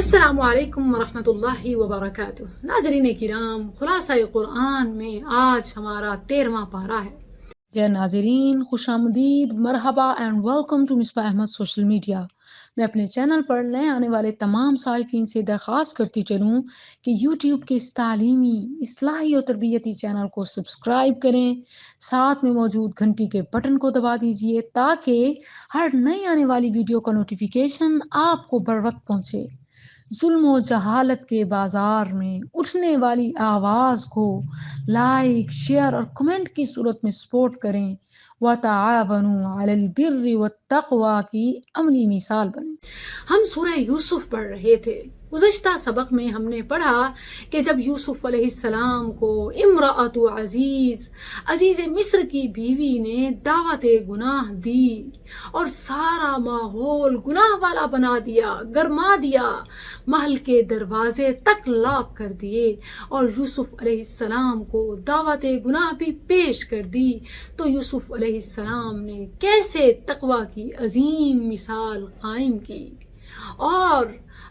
السلام علیکم ورحمۃ اللہ وبرکاتہ۔ ناظرین کرام، خلاصہ قرآن میں آج ہمارا 13واں پارہ ہے۔ ناظرین خوش آمدید، مرحبا and welcome to Misbah Ahmed social media. میں اپنے چینل پر نئے آنے والے تمام صارفین سے درخواست کرتی چلوں کہ یوٹیوب کے اس تعلیمی، اصلاحی اور تربیتی چینل کو سبسکرائب کریں، ساتھ میں موجود گھنٹی کے بٹن کو دبا دیجئے تاکہ ہر نئی آنے والی ویڈیو کا نوٹیفیکیشن آپ کو بر وقت پہنچے۔ ظلم و جہالت کے بازار میں اٹھنے والی آواز کو لائک، شیئر اور کمنٹ کی صورت میں سپورٹ کریں۔ وَتَعَاوَنُوا عَلَى الْبِرِّ وَالتَّقْوَى کی عملی مثال بنیں۔ ہم سورہ یوسف پڑھ رہے تھے۔ گزشتہ سبق میں ہم نے پڑھا کہ جب یوسف علیہ السلام کو امرأۃ عزیز مصر کی بیوی نے دعوت گناہ دی اور سارا ماحول گناہ والا بنا دیا، گرما دیا، محل کے دروازے تک لاک کر دیے اور یوسف علیہ السلام کو دعوت گناہ بھی پیش کر دی، تو یوسف علیہ السلام نے کیسے تقوی کی عظیم مثال قائم کی اور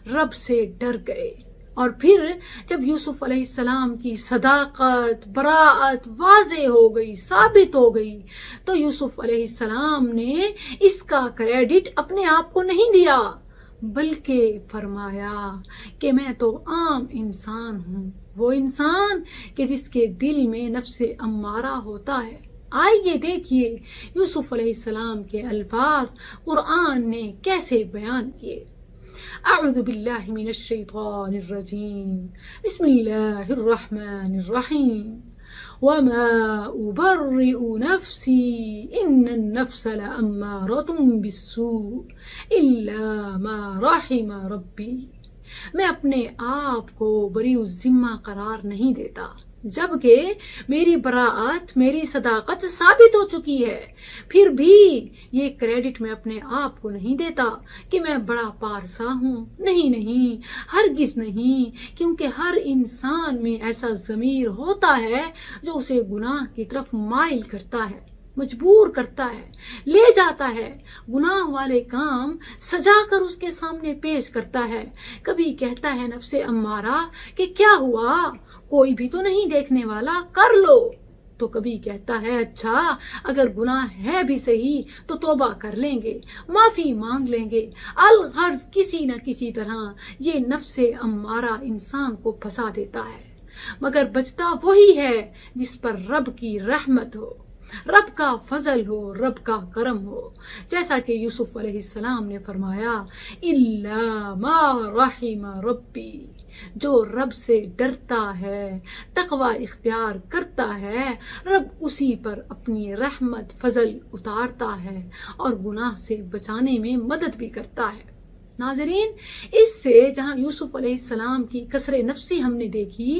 رب سے ڈر گئے۔ اور پھر جب یوسف علیہ السلام کی صداقت، براءت واضح ہو گئی، ثابت ہو گئی، تو یوسف علیہ السلام نے اس کا کریڈٹ اپنے آپ کو نہیں دیا، بلکہ فرمایا کہ میں تو عام انسان ہوں، وہ انسان کہ جس کے دل میں نفس امارہ ہوتا ہے۔ آئیے دیکھیے یوسف علیہ السلام کے الفاظ قرآن نے کیسے بیان کیے۔ اعوذ باللہ من الشیطان الرجیم، بسم اللہ الرحمن الرحیم، وما ابرئ نفسی ان النفس لامارۃ بالسوء الا ما رحم ربی۔ میں اپنے آپ کو بری الذمہ قرار نہیں دیتا، جبکہ میری براءت، میری صداقت ثابت ہو چکی ہے، پھر بھی یہ کریڈٹ میں اپنے آپ کو نہیں دیتا کہ میں بڑا پارسا ہوں۔ نہیں، ہرگز نہیں، کیونکہ ہر انسان میں ایسا ضمیر ہوتا ہے جو اسے گناہ کی طرف مائل کرتا ہے، مجبور کرتا ہے، لے جاتا ہے، گناہ والے کام سجا کر اس کے سامنے پیش کرتا ہے۔ کبھی کہتا ہے نفس امارہ کہ کیا ہوا، کوئی بھی تو نہیں دیکھنے والا، کر لو، تو کبھی کہتا ہے اچھا اگر گناہ ہے بھی صحیح تو توبہ کر لیں گے، معافی مانگ لیں گے۔ الغرض کسی نہ کسی طرح یہ نفس امارہ انسان کو پھنسا دیتا ہے، مگر بچتا وہی ہے جس پر رب کی رحمت ہو، رب کا فضل ہو، رب کا کرم ہو، جیسا کہ یوسف علیہ السلام نے فرمایا الا ما رحم ربی، جو رب سے ڈرتا ہے، تقوی اختیار کرتا ہے، رب اسی پر اپنی رحمت فضل اتارتا ہے اور گناہ سے بچانے میں مدد بھی کرتا ہے۔ ناظرین، اس سے جہاں یوسف علیہ السلام کی کسر نفسی ہم نے دیکھی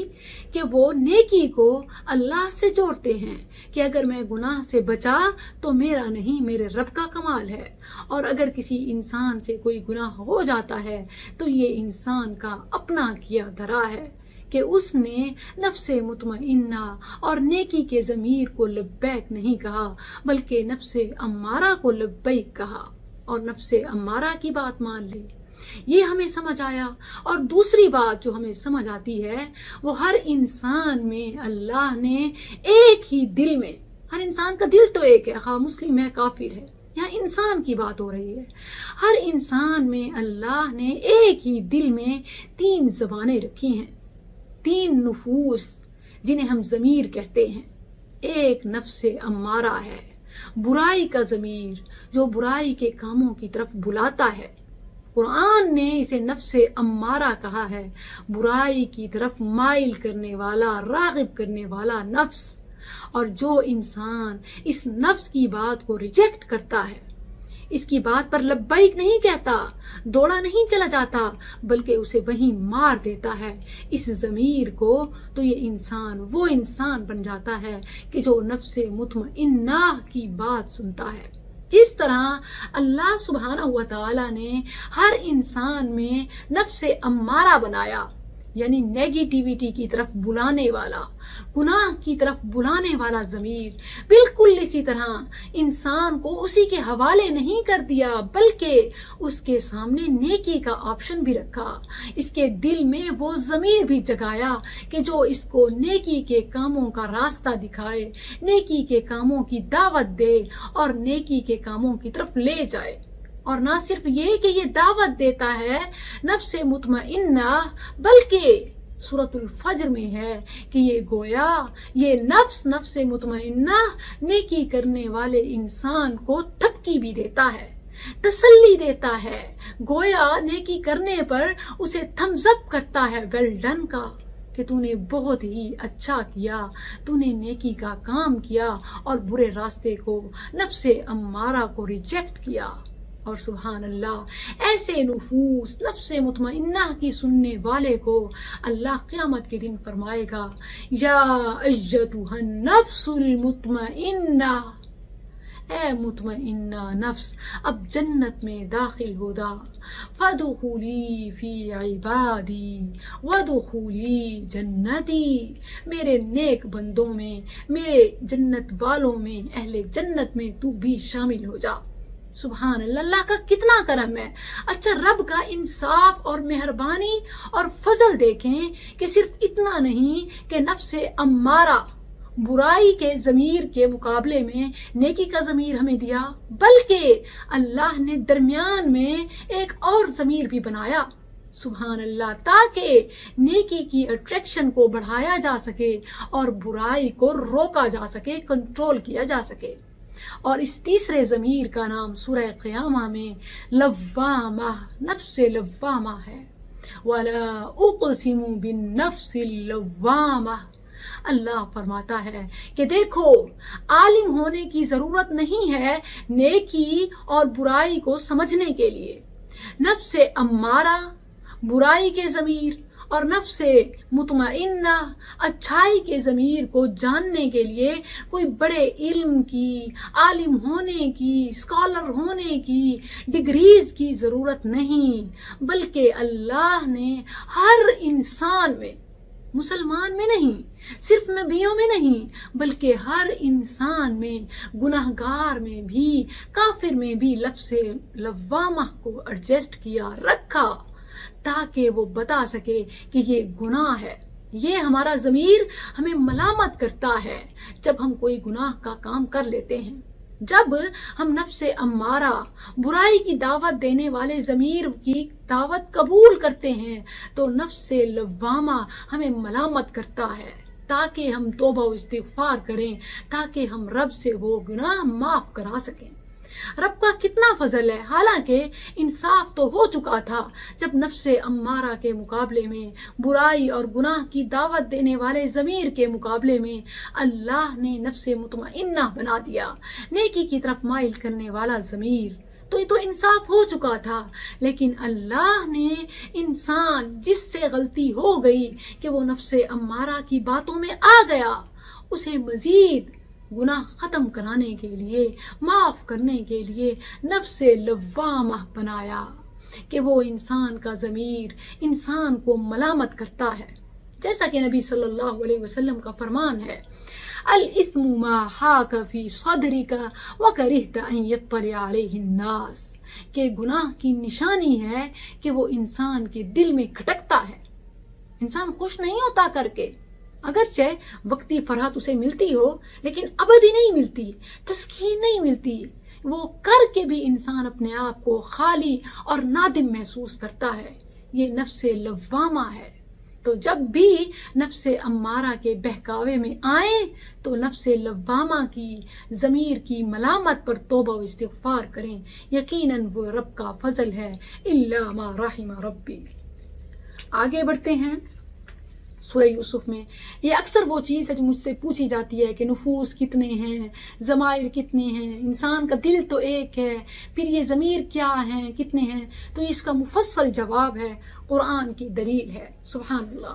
کہ وہ نیکی کو اللہ سے جوڑتے ہیں کہ اگر میں گناہ سے بچا تو میرا نہیں، میرے رب کا کمال ہے، اور اگر کسی انسان سے کوئی گناہ ہو جاتا ہے تو یہ انسان کا اپنا کیا دھرا ہے کہ اس نے نفس مطمئنہ اور نیکی کے ضمیر کو لبیک نہیں کہا، بلکہ نفس امارہ کو لبیک کہا اور نفس امارہ کی بات مان لی۔ یہ ہمیں سمجھ آیا۔ اور دوسری بات جو ہمیں سمجھ آتی ہے وہ ہر انسان میں اللہ نے ایک ہی دل میں، ہر انسان کا دل تو ایک ہے، خواہ مسلم ہے کافر ہے، یہاں انسان کی بات ہو رہی ہے، ہر انسان میں اللہ نے ایک ہی دل میں 3 زبانیں رکھی ہیں، 3 نفوس جنہیں ہم ضمیر کہتے ہیں۔ ایک نفس امارہ ہے، برائی کا ضمیر جو برائی کے کاموں کی طرف بلاتا ہے۔ قرآن نے اسے نفس امارہ کہا ہے، برائی کی طرف مائل کرنے والا، راغب کرنے والا نفس۔ اور جو انسان اس نفس کی بات کو ریجیکٹ کرتا ہے، اس کی بات پر لبیک نہیں کہتا، دوڑا نہیں چلا جاتا، بلکہ اسے وہیں مار دیتا ہے اس ضمیر کو، تو یہ انسان وہ انسان بن جاتا ہے کہ جو نفس مطمئنہ کی بات سنتا ہے۔ جس طرح اللہ سبحانہ و تعالی نے ہر انسان میں نفس امارہ بنایا، یعنی نیگیٹیویٹی کی طرف بلانے والا، گناہ کی طرف بلانے والا ضمیر، بالکل اسی طرح انسان کو اسی کے حوالے نہیں کر دیا بلکہ اس کے سامنے نیکی کا آپشن بھی رکھا، اس کے دل میں وہ ضمیر بھی جگایا کہ جو اس کو نیکی کے کاموں کا راستہ دکھائے، نیکی کے کاموں کی دعوت دے اور نیکی کے کاموں کی طرف لے جائے۔ اور نہ صرف یہ کہ یہ دعوت دیتا ہے نفس مطمئنہ، بلکہ سورۃ الفجر میں ہے کہ یہ گویا یہ نفس مطمئنہ نیکی کرنے والے انسان کو تھپکی بھی دیتا ہے، تسلی دیتا ہے، گویا نیکی کرنے پر اسے تھمز اپ کرتا ہے ویل ڈن کا، کہ تو نے بہت ہی اچھا کیا، تو نے نیکی کا کام کیا اور برے راستے کو، نفس امارہ کو ریجیکٹ کیا۔ اور سبحان اللہ، ایسے نفوس نفس مطمئنہ کی سننے والے کو اللہ قیامت کے دن فرمائے گا، یا ایتھا النفس المطمئنہ، اے مطمئنہ نفس، اب جنت میں داخل ہو جا، فادخلی فی عبادی وادخلی جنتی، میرے نیک بندوں میں، میرے جنت والوں میں، اہل جنت میں تو بھی شامل ہو جا۔ سبحان اللہ، اللہ کا کتنا کرم ہے۔ اچھا، رب کا انصاف اور مہربانی اور فضل دیکھیں کہ صرف اتنا نہیں کہ نفس امارہ برائی کے ضمیر کے مقابلے میں نیکی کا ضمیر ہمیں دیا، بلکہ اللہ نے درمیان میں ایک اور ضمیر بھی بنایا، سبحان اللہ، تاکہ نیکی کی اٹریکشن کو بڑھایا جا سکے اور برائی کو روکا جا سکے، کنٹرول کیا جا سکے۔ اور اس تیسرے ضمیر کا نام سورہ قیامہ میں لوامہ، نفس لوامہ ہے، وَلَا أُقْسِمُ بِالنَّفْسِ اللَّوَّامَةِ۔ اللہ فرماتا ہے کہ دیکھو، عالم ہونے کی ضرورت نہیں ہے نیکی اور برائی کو سمجھنے کے لیے۔ نفس امارہ، برائی کے ضمیر، اور نفس مطمئنہ، اچھائی کے ضمیر کو جاننے کے لیے کوئی بڑے علم کی، عالم ہونے کی، اسکالر ہونے کی، ڈگریز کی ضرورت نہیں، بلکہ اللہ نے ہر انسان میں، مسلمان میں نہیں، صرف نبیوں میں نہیں، بلکہ ہر انسان میں، گناہگار میں بھی، کافر میں بھی لفظ لوامہ کو ایڈجسٹ کیا، رکھا، تاکہ وہ بتا سکے کہ یہ گناہ ہے۔ یہ ہمارا ضمیر ہمیں ملامت کرتا ہے جب ہم کوئی گناہ کا کام کر لیتے ہیں، جب ہم نفس امارہ، برائی کی دعوت دینے والے ضمیر کی دعوت قبول کرتے ہیں تو نفس لوامہ ہمیں ملامت کرتا ہے، تاکہ ہم توبہ و استغفار کریں، تاکہ ہم رب سے وہ گناہ معاف کرا سکیں۔ رب کا کتنا فضل ہے، حالانکہ انصاف تو ہو چکا تھا جب نفس امارہ کے مقابلے میں، برائی اور گناہ کی دعوت دینے والے ضمیر کے مقابلے میں اللہ نے نفس مطمئنہ بنا دیا، نیکی کی طرف مائل کرنے والا ضمیر۔ تو یہ تو انصاف ہو چکا تھا، لیکن اللہ نے انسان جس سے غلطی ہو گئی کہ وہ نفس امارہ کی باتوں میں آ گیا، اسے مزید گناہ ختم کرانے کے لیے، معاف کرنے کے لیے نفس لوامہ بنایا کہ وہ انسان کا ضمیر انسان کو ملامت کرتا ہے، جیسا کہ نبی صلی اللہ علیہ وسلم کا فرمان ہے، الاسم ما حاک فی صدرک وکرہت ان یطلع علیہ الناس، کہ گناہ کی نشانی ہے کہ وہ انسان کے دل میں کھٹکتا ہے۔ انسان خوش نہیں ہوتا کر کے، اگرچہ وقتی فرحت اسے ملتی ہو، لیکن ابدی نہیں ملتی، تسکین نہیں ملتی، وہ کر کے بھی انسان اپنے آپ کو خالی اور نادم محسوس کرتا ہے۔ یہ نفس لوامہ ہے۔ تو جب بھی نفس امارہ کے بہکاوے میں آئیں تو نفس لوامہ کی، ضمیر کی ملامت پر توبہ و استغفار کریں، یقیناً وہ رب کا فضل ہے، الا ما رحم ربی۔ آگے بڑھتے ہیں سورہ یوسف میں۔ یہ اکثر وہ چیز ہے جو مجھ سے پوچھی جاتی ہے کہ نفوس کتنے ہیں، ضمائر کتنے ہیں، انسان کا دل تو ایک ہے، پھر یہ ضمیر کیا ہیں، کتنے ہیں؟ تو اس کا مفصل جواب ہے، قرآن کی دلیل ہے، سبحان اللہ۔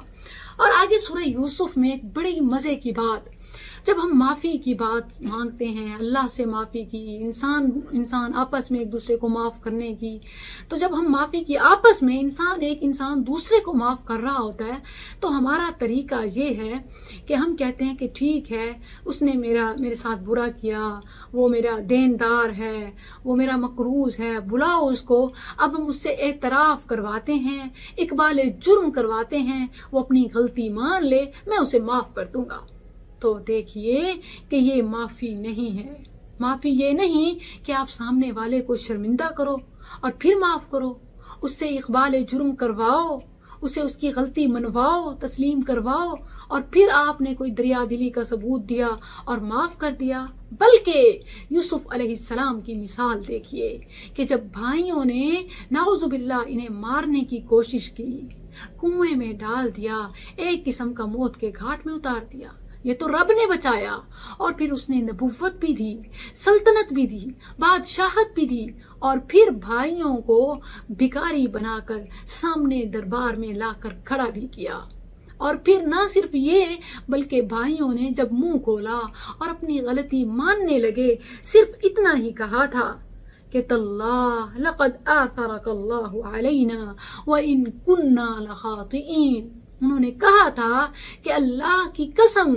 اور آگے سورہ یوسف میں ایک بڑی مزے کی بات جب ہم معافی کی بات مانگتے ہیں، اللہ سے معافی کی، انسان آپس میں ایک دوسرے کو معاف کرنے کی، تو جب ہم معافی کی آپس میں ایک انسان دوسرے کو معاف کر رہا ہوتا ہے تو ہمارا طریقہ یہ ہے کہ ہم کہتے ہیں کہ ٹھیک ہے، اس نے میرے ساتھ برا کیا، وہ میرا دیندار ہے، وہ میرا مقروض ہے، بلاؤ اس کو، اب ہم اس سے اعتراف کرواتے ہیں، اقبال جرم کرواتے ہیں، وہ اپنی غلطی مان لے، میں اسے معاف کر دوں گا۔ تو دیکھیے کہ یہ معافی نہیں ہے۔ معافی یہ نہیں کہ آپ سامنے والے کو شرمندہ کرو اور پھر معاف کرو، اس سے اقبال جرم کرواؤ، اسے اس کی غلطی منواؤ، تسلیم کرواؤ، اور پھر آپ نے کوئی دریا دلی کا ثبوت دیا اور معاف کر دیا۔ بلکہ یوسف علیہ السلام کی مثال دیکھیے کہ جب بھائیوں نے نعوذ باللہ انہیں مارنے کی کوشش کی، کنویں میں ڈال دیا، ایک قسم کا موت کے گھاٹ میں اتار دیا، یہ تو رب نے بچایا، اور پھر اس نے نبوت بھی دی، سلطنت بھی دی، بادشاہت بھی دی، اور پھر بھائیوں کو بھکاری بنا کر سامنے دربار میں لا کر کھڑا بھی کیا۔ اور پھر نہ صرف یہ بلکہ بھائیوں نے جب منہ کھولا اور اپنی غلطی ماننے لگے، صرف اتنا ہی کہا تھا کہ تاللہ لقد آثرک اللہ علینا وإن کنا لخاطئین۔ انہوں نے کہا تھا کہ اللہ کی قسم،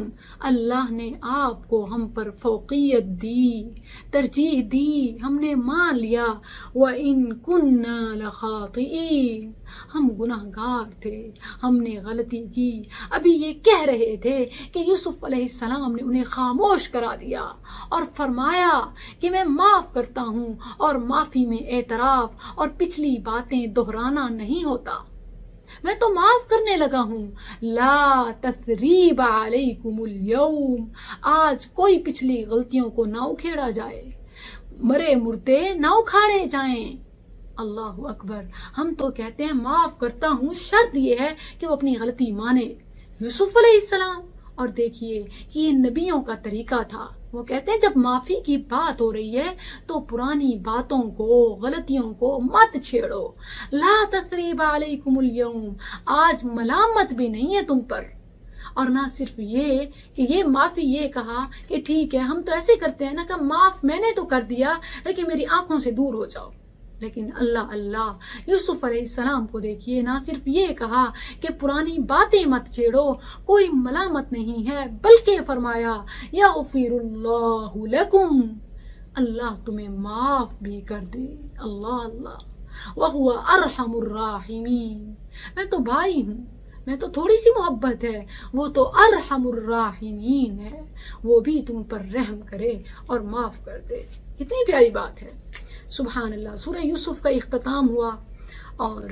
اللہ نے آپ کو ہم پر فوقیت دی، ترجیح دی، ہم نے مان لیا۔ وَإِن كُنَّا لَخَاطِئِينَ، ہم گناہگار تھے، ہم نے غلطی کی۔ ابھی یہ کہہ رہے تھے کہ یوسف علیہ السلام نے انہیں خاموش کرا دیا اور فرمایا کہ میں معاف کرتا ہوں، اور معافی میں اعتراف اور پچھلی باتیں دہرانا نہیں ہوتا، میں تو معاف کرنے لگا ہوں۔ لا تثریب علیکم اليوم، آج کوئی پچھلی غلطیوں کو نہ اکھیڑا جائے، مرے مردے نہ اکھاڑے جائیں۔ اللہ اکبر۔ ہم تو کہتے ہیں معاف کرتا ہوں، شرط یہ ہے کہ وہ اپنی غلطی مانے، یوسف علیہ السلام۔ اور دیکھیے کہ یہ نبیوں کا طریقہ تھا، وہ کہتے ہیں جب معافی کی بات ہو رہی ہے تو پرانی باتوں کو، غلطیوں کو مت چھیڑو۔ لا تثریب علیکم اليوم، آج ملامت بھی نہیں ہے تم پر۔ اور نہ صرف یہ کہ یہ معافی یہ کہا کہ ٹھیک ہے، ہم تو ایسے کرتے ہیں نا کہ معاف میں نے تو کر دیا لیکن میری آنکھوں سے دور ہو جاؤ، لیکن اللہ یوسف علیہ السلام کو دیکھیے، نہ صرف یہ کہا کہ پرانی باتیں مت چھیڑو، کوئی ملامت نہیں ہے، بلکہ فرمایا یغفر اللہ لکم، اللہ تمہیں معاف بھی کر دے۔ اللہ وہو ارحم الراحمین، میں تو بھائی ہوں، میں تو تھوڑی سی محبت ہے، وہ تو ارحم الراحمین ہے، وہ بھی تم پر رحم کرے اور معاف کر دے۔ کتنی پیاری بات ہے، سبحان اللہ۔ سورہ یوسف کا اختتام ہوا، اور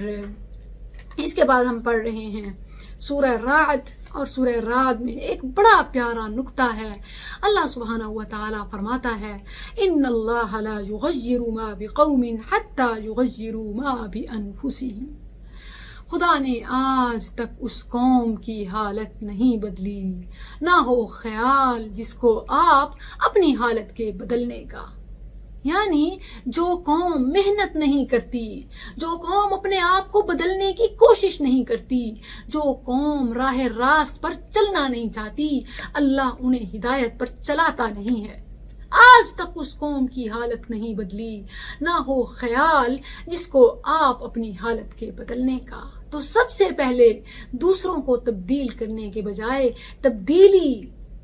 اس کے بعد ہم پڑھ رہے ہیں سورہ رعد، اور سورہ رعد میں ایک بڑا پیارا نقطہ ہے۔ اللہ سبحانہ و تعالی فرماتا ہے ان اللہ لا یغیر ما بقوم حتی یغیروا ما بانفسہم، خدا نے آج تک اس قوم کی حالت نہیں بدلی، نہ ہو خیال جس کو آپ اپنی حالت کے بدلنے کا۔ یعنی جو قوم محنت نہیں کرتی، جو قوم اپنے آپ کو بدلنے کی کوشش نہیں کرتی، جو قوم راہ راست پر چلنا نہیں چاہتی، اللہ انہیں ہدایت پر چلاتا نہیں ہے۔ آج تک اس قوم کی حالت نہیں بدلی، نہ ہو خیال جس کو آپ اپنی حالت کے بدلنے کا۔ تو سب سے پہلے دوسروں کو تبدیل کرنے کے بجائے تبدیلی،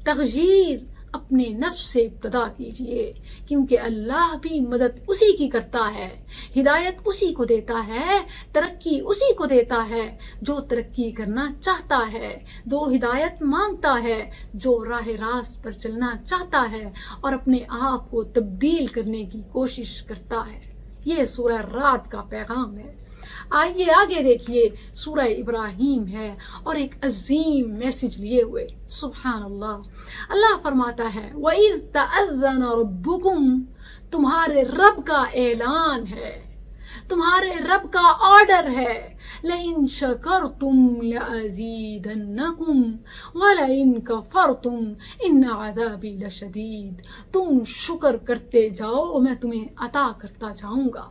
تغییر اپنے نفس سے ابتدا کیجئے، کیونکہ اللہ بھی مدد اسی کی کرتا ہے، ہدایت اسی کو دیتا ہے، ترقی اسی کو دیتا ہے جو ترقی کرنا چاہتا ہے، جو ہدایت مانگتا ہے، جو راہ راست پر چلنا چاہتا ہے اور اپنے آپ کو تبدیل کرنے کی کوشش کرتا ہے۔ یہ سورہ رعد کا پیغام ہے۔ آئیے آگے دیکھیے، سورہ ابراہیم ہے اور ایک عظیم میسج لیے ہوئے، سبحان اللہ۔ اللہ فرماتا ہے وَإِذْ تَأَذَّنَ رَبُّكُمْ، تمہارے رب کا اعلان ہے، تمہارے رب کا آرڈر ہے، لَإِن شَكَرْتُمْ لَأَزِيدَنَّكُمْ وَلَإِن كَفَرْتُمْ إِنَّ عَذَابِي لَشَدِيدٌ، تم شکر کرتے جاؤ میں تمہیں عطا کرتا جاؤں گا۔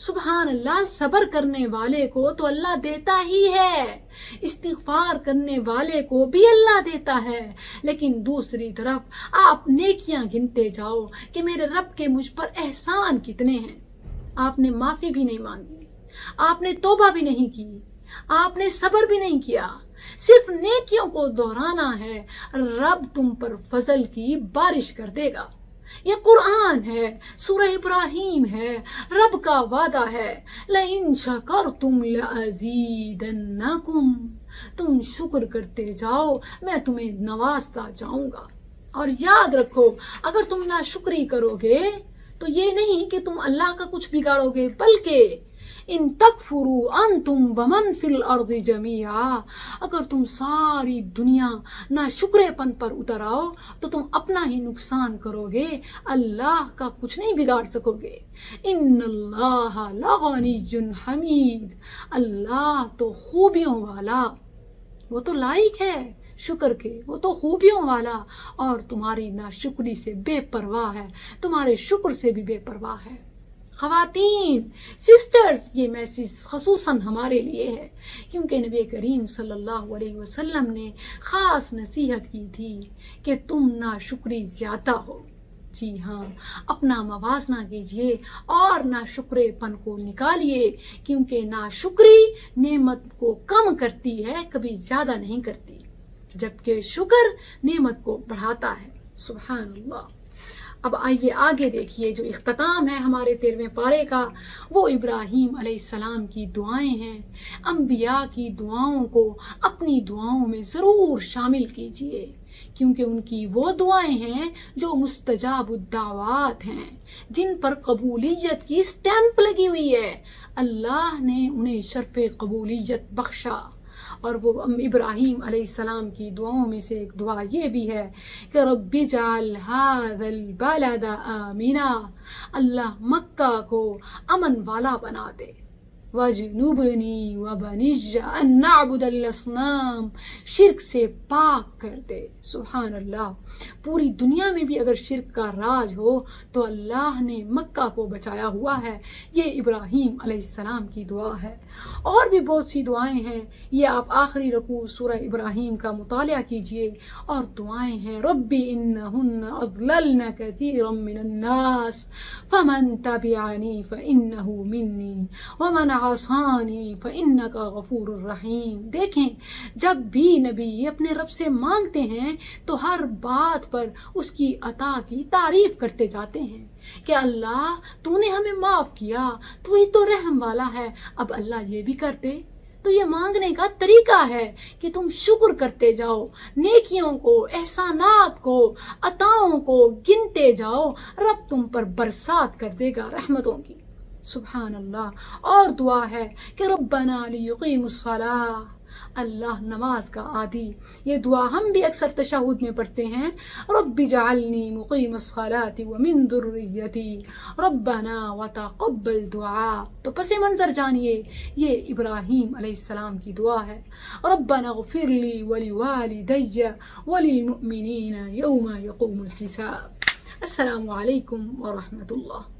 سبحان اللہ، صبر کرنے والے کو تو اللہ دیتا ہی ہے، استغفار کرنے والے کو بھی اللہ دیتا ہے، لیکن دوسری طرف آپ نیکیاں گنتے جاؤ کہ میرے رب کے مجھ پر احسان کتنے ہیں۔ آپ نے معافی بھی نہیں مانگی، آپ نے توبہ بھی نہیں کی، آپ نے صبر بھی نہیں کیا، صرف نیکیوں کو دہرانا ہے، رب تم پر فضل کی بارش کر دے گا۔ یہ قرآن ہے، سورہ ابراہیم ہے، رب کا وعدہ ہے، لَإِن شَكَرْتُمْ لَأَزِيدَنَّكُمْ، تم شکر کرتے جاؤ میں تمہیں نوازتا جاؤں گا۔ اور یاد رکھو، اگر تم ناشکری کرو گے تو یہ نہیں کہ تم اللہ کا کچھ بگاڑو گے، بلکہ ان تکفروا انتم ومن فی الارض جمیعا، اگر تم ساری دنیا ناشکرے پن پر اتر آؤ تو تم اپنا ہی نقصان کرو گے، اللہ کا کچھ نہیں بگاڑ سکو گے۔ ان اللہ لغنی حمید، اللہ تو خوبیوں والا، وہ تو لائق ہے شکر کے، وہ تو خوبیوں والا، اور تمہاری ناشکری سے بے پرواہ ہے، تمہارے شکر سے بھی بے پرواہ ہے۔ خواتین، سسٹرز، یہ میسیج خصوصاً ہمارے لیے ہے، کیونکہ نبی کریم صلی اللہ علیہ وسلم نے خاص نصیحت کی تھی کہ تم ناشکری زیادہ ہو۔ جی ہاں، اپنا موازنہ کیجئے اور ناشکرے پن کو نکالیے، کیونکہ ناشکری نعمت کو کم کرتی ہے، کبھی زیادہ نہیں کرتی، جبکہ شکر نعمت کو بڑھاتا ہے۔ سبحان اللہ۔ اب آئیے آگے دیکھیے، جو اختتام ہے ہمارے 13ویں پارے کا، وہ ابراہیم علیہ السلام کی دعائیں ہیں۔ انبیاء کی دعاؤں کو اپنی دعاؤں میں ضرور شامل کیجئے، کیونکہ ان کی وہ دعائیں ہیں جو مستجاب الدعوات ہیں، جن پر قبولیت کی سٹیمپ لگی ہوئی ہے۔ اللہ نے انہیں شرف قبولیت بخشا۔ اور وہ ابراہیم علیہ السلام کی دعاؤں میں سے ایک دعا یہ بھی ہے کہ رب اجعل ھذا البلد آمنا، اللہ مکہ کو امن والا بنا دے، وجنبنی وبنی ان نعبد الاصنام، شرک سے پاک کر دے۔ سبحان اللہ، پوری دنیا میں بھی اگر شرک کا راج ہو تو اللہ نے مکہ کو بچایا ہوا ہے۔ یہ ابراہیم علیہ السلام کی دعا ہے۔ اور بھی بہت سی دعائیں ہیں، یہ آپ آخری رکوع سورہ ابراہیم کا مطالعہ کیجئے، اور دعائیں ہیں ربی انہن اضللن کثیرا من الناس فمن تبعنی فانہ منی ومن عصانی فانک غفور الرحیم۔ دیکھیں، جب بھی نبی اپنے رب سے مانگتے ہیں تو ہر بات پر اس کی عطا کی تعریف کرتے جاتے ہیں کہ اللہ تو نے ہمیں معاف کیا، تو ہی تو رحم والا ہے۔ اب اللہ یہ بھی کرتے تو یہ مانگنے کا طریقہ ہے کہ تم شکر کرتے جاؤ، نیکیوں کو، احسانات کو، عطاؤں کو گنتے جاؤ، رب تم پر برسات کر دے گا رحمتوں کی۔ سبحان اللہ۔ اور دعا ہے کہ ربنا لیقیموا الصلاۃ، اللہ نماز کا عادی، یہ دعا ہم بھی اکثر تشہد میں پڑھتے ہیں، رب اجعلنی مقیم الصلاۃ ومن ذریتی ربنا وتقبل دعاء۔ تو پس منظر جانیے، یہ ابراہیم علیہ السلام کی دعا ہے، ربنا اغفر لی ولوالدی وللمؤمنین یوم یقوم الحساب۔ السلام علیکم ورحمۃ اللہ۔